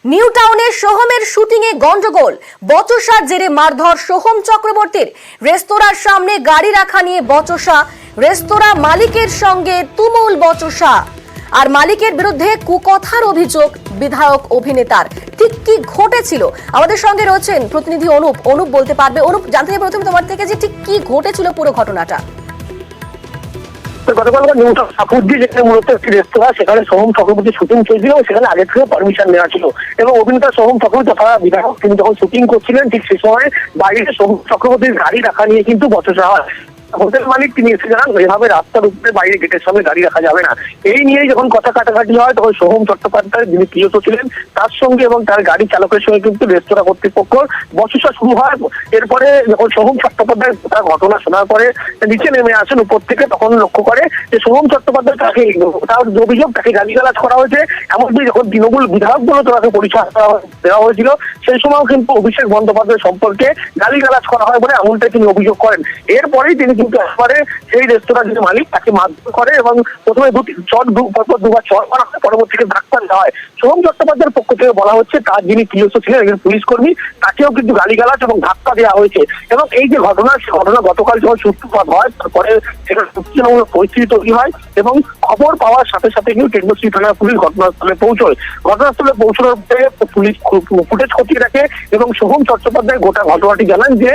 New টাউনে সোহমের শুটিংয়ে গন্ডগোল, বচসার জেরে মারধর সোহম চক্রবর্তীর। রেস্তোরাঁর সামনে গাড়ি রাখা নিয়ে বচসা, রেস্তোরাঁ মালিকের সঙ্গে তুমুল বচসা। আর মালিকের বিরুদ্ধে কুকথার অভিযোগ বিধায়ক অভিনেতার। ঠিক কি ঘটেছিল? আমাদের সঙ্গে রয়েছেন প্রতিনিধি অনুপ বলতে পারবে। অনুপ, জানতে চাই প্রথমে তোমার থেকে যে ঠিক কি ঘটেছিল পুরো ঘটনাটা। গতকাল যেখানে মূলত একটি রেস্তোরাঁ, সেখানে সোহম চক্রবর্তীর শুটিং চলছিল, সেখানে আগে থেকে পারমিশন নেওয়া ছিল এবং অভিনেতা সোহম চক্রবর্তী তথা বিধায়ক তিনি যখন শুটিং করছিলেন ঠিক সেই সময় বাইরে সোহম চক্রবর্তীর গাড়ি রাখা নিয়ে কিন্তু বচসা হয়। হোটেল মালিক তিনি এসে জানান এভাবে রাস্তার উপরে বাইরে গেটের সামনে গাড়ি রাখা যাবে না। এই নিয়েই যখন কথা কাটাকাটি হয় তখন সোহম চট্টোপাধ্যায় যিনি প্রিয়ত ছিলেন তার সঙ্গে এবং তার গাড়ি চালকের সঙ্গে কিন্তু রেস্তোরাঁ কর্তৃপক্ষ বচসা শুরু হয়। এরপরে যখন সোহম চট্টোপাধ্যায় তার ঘটনা শোনার পরে নিচে নেমে আসেন উপর থেকে, তখন লক্ষ্য করে যে সোহম চট্টোপাধ্যায় তাকে তার অভিযোগ তাকে গালিগালাজ করা হয়েছে। এমনকি যখন তৃণমূল বিধায়ক বলে তাকে পরিচয় দেওয়া হয়েছিল সেই সময়ও কিন্তু অভিষেক বন্দ্যোপাধ্যায় সম্পর্কে গালিগালাজ করা হয় বলে এমনটাই তিনি অভিযোগ করেন। এরপরেই তিনি কিন্তু একবারে সেই রেস্তোরাঁর যে মালিক তাকে মারধর করে এবং প্রথমে দুবার চর মারা হয়, পরবর্তীতে ডাক্তার দেওয়া হয়। সোহম চট্টোপাধ্যায়ের পক্ষ থেকে বলা হচ্ছে তার যিনি প্রিয়ত ছিলেন একজন পুলিশ কর্মী, তাকেও কিন্তু গালিগালাজ এবং ধাক্কা দেওয়া হয়েছে। এবং এই যে ঘটনা গতকাল যখন সূত্রপাত হয় তারপরে সেখানে উত্তেজনামূলক পরিস্থিতি তৈরি হয় এবং খবর পাওয়ার সাথে সাথে কিন্তু টেকনোশ্রী থানার পুলিশ ঘটনাস্থলে পৌঁছয়। ঘটনাস্থলে পৌঁছানোর পরে পুলিশ ফুটেজ খতিয়ে রাখে এবং সোহম চট্টোপাধ্যায় গোটা ঘটনাটি জানান যে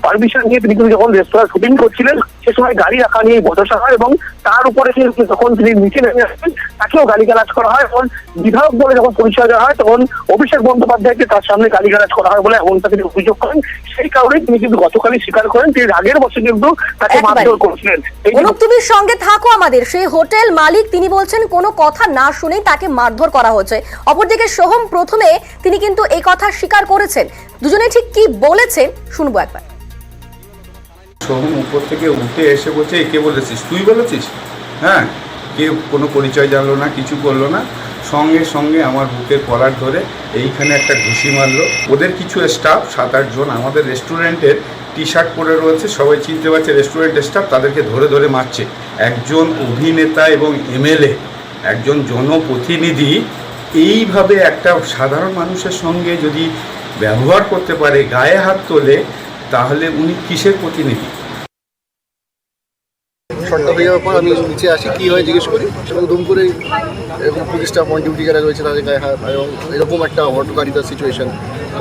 পারমিশন নিয়ে তিনি কিন্তু যখন রেস্তোরাঁ শুটিং করছিলেন সে সময় গাড়ি রাখা নিয়ে বচসা হয় এবং তার উপরে যখন তিনি নিচে নেমে আসেন তাকেও গালিগালাজ করা হয়। এবং বিধায়ক বলে যখন পরিচয় দেওয়া হয় তখন অভিষেক বন্দ্যোপাধ্যায়কে তার সামনে গালিগালাজ করা হয় বলে এমনটা তিনি অভিযোগ করেন। সেই কারণে তিনি কিন্তু গতকালই স্বীকার করেন তিনি আগের বছর কিন্তু তাকে মারধর করেছিলেন। তুমি সঙ্গে থাকো আমাদের। সেই হোটেল মালিক তিনি বলছেন কোনো কথা না শুনেই তাকে মারধর করা হয়েছে। অপরদিকে সোহম প্রথমে তিনি কিন্তু এই কথা স্বীকার করেছেন। দুজনে ঠিক কি বলেছেন শুনবো একবার। সোহম উপর থেকে উঠে এসে বলছে কে বলেছিস? তুই বলেছিস? হ্যাঁ, কেউ কোনো পরিচয় জানলো না, কিছু করলো না, সঙ্গে সঙ্গে আমার বুকের কলার ধরে এইখানে একটা ঘুষি মারলো। ওদের কিছু স্টাফ 7-8 জন আমাদের রেস্টুরেন্টের টি শার্ট পরে রয়েছে, সবাই চিনতে পারছে রেস্টুরেন্টের স্টাফ, তাদেরকে ধরে ধরে মারছে। একজন অভিনেতা এবং এমএলএ, একজন জনপ্রতিনিধি এইভাবে একটা সাধারণ মানুষের সঙ্গে যদি ব্যবহার করতে পারে, গায়ে হাত তোলে, তাহলে উনি কিসের প্রতিনিধি? শর্টটা হয়ে যাওয়ার পর আমি নিচে আসি, কী হয় জিজ্ঞেস করি এবং দুম করে এরকম পুলিশ স্টাফ অন ডিউটি যারা রয়েছে তাদের গায়ে হাত এবং এরকম একটা হটকারিতার সিচুয়েশন।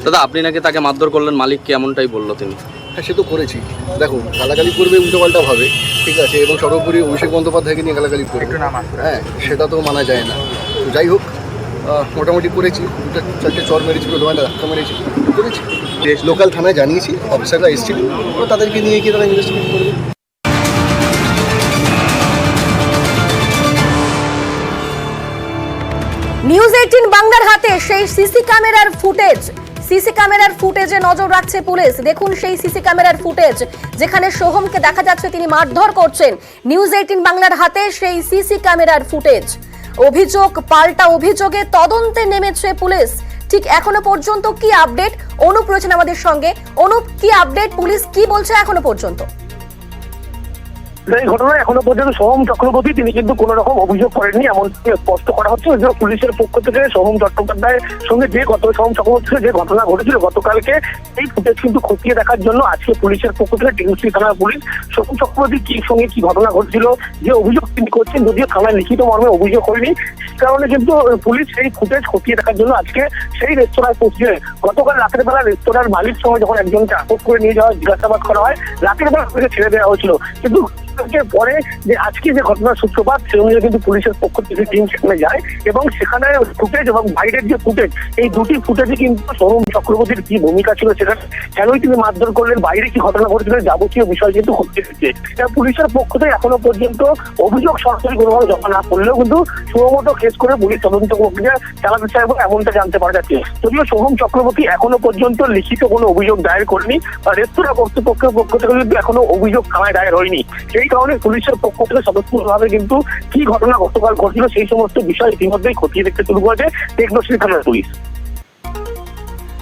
দাদা, আপনি নাকি তাকে মারধর করলেন, মালিককে এমনটাই বললো তিনি। হ্যাঁ, সে তো করেছি। দেখো, গালাগালি করবে উল্টোপাল্টা ভাবে, ঠিক আছে, এবং সর্বোপরি অভিষেক বন্দ্যোপাধ্যায়কে নিয়ে গালাগালি করবে, হ্যাঁ সেটা তো মানা যায় না। যাই হোক, মোটামুটি করেছি, 2-4টে চর মেরেছি, প্রথমে ধাক্কা মেরেছি, করেছি। লোকাল থানায় জানিয়েছি, অফিসাররা এসেছিল, তাদেরকে নিয়ে গিয়ে তারা ইনভেস্টিগেট করবে। নিউজ 18 বাংলার হাতে সেই সিসি ক্যামেরার ফুটেজে নজর রাখছে পুলিশ। দেখুন সেই সিসি ক্যামেরার ফুটেজ যেখানে সোহমকে দেখা যাচ্ছে তিনি মারধর করছেন। নিউজ 18 বাংলার হাতে সেই সিসি ক্যামেরার ফুটেজ। অভিযোগ পাল্টা অভিযোগে তদন্তে নেমেছে পুলিশ। ঠিক এখনো পর্যন্ত কি আপডেট? অনুপ রয়েছেন আমাদের সঙ্গে। অনুপ, কি আপডেট? পুলিশ কি বলছে এখনো পর্যন্ত? এই ঘটনায় এখনো পর্যন্ত সোহম চক্রবর্তী তিনি কিন্তু কোন রকম অভিযোগ করেননি এমন স্পষ্ট করা হচ্ছে। পুলিশের পক্ষ থেকে সোহম চট্টোপাধ্যায়ের সঙ্গে সোহম চক্রবর্তীর যে ঘটনা ঘটেছিল গতকালকে, এই ফুটেজ কিন্তু খতিয়ে দেখার জন্য আজকে পুলিশের পক্ষ থেকে টেকনোশ্রী থানার পুলিশ সোহম চক্রবর্তীর কি সঙ্গে কি ঘটনা ঘটেছিল, যে অভিযোগ তিনি করছেন, যদিও থানায় লিখিত মর্মে অভিযোগ হয়নি, সে কারণে কিন্তু পুলিশ সেই ফুটেজ খতিয়ে দেখার জন্য আজকে সেই রেস্তোরাঁয় পৌঁছে। গতকাল রাতের বেলা রেস্তোরাঁর মালিক সঙ্গে যখন একজনকে আটক করে নিয়ে যাওয়া জিজ্ঞাসাবাদ করা হয়, রাতের বেলা তাকে ছেড়ে দেওয়া হয়েছিল। কিন্তু পরে যে আজকে যে ঘটনার সূত্রপাত সে অনুযায়ী কিন্তু পুলিশের পক্ষ থেকে টিম সেখানে যায় এবং সেখানে ফুটেজ এবং বাইরের যে ফুটেজ, এই দুটি ফুটেজে কিন্তু সোহম চক্রবর্তীর কি ভূমিকা ছিল, সেখানে কেনই তিনি মারধর করলেন, বাইরে কি ঘটনা ঘটেছিল, যাবতীয় বিষয় কিন্তু খতিয়ে দেখছে। পুলিশের পক্ষ থেকে এখনো পর্যন্ত অভিযোগ সরাসরি কোনোভাবে জমা না করলেও কিন্তু সুমোটো কেস করে পুলিশ তদন্ত প্রক্রিয়া চালাতে চায় বলে এমনটা জানতে পারা যাচ্ছে। যদিও সোহম চক্রবর্তী এখনো পর্যন্ত লিখিত কোনো অভিযোগ দায়ের করেনি বা রেস্তোরাঁ কর্তৃপক্ষের পক্ষ থেকে কিন্তু এখনো অভিযোগ থানায় দায়ের হয়নি। সেই কারণে পুলিশের পক্ষ থেকে স্বতঃস্ফূর্তভাবে কিন্তু কি ঘটনা গতকাল ঘটছিল সেই সমস্ত বিষয় ইতিমধ্যেই খতিয়ে দেখতে শুরু করেছে টেকনোশ্রী থানার পুলিশ।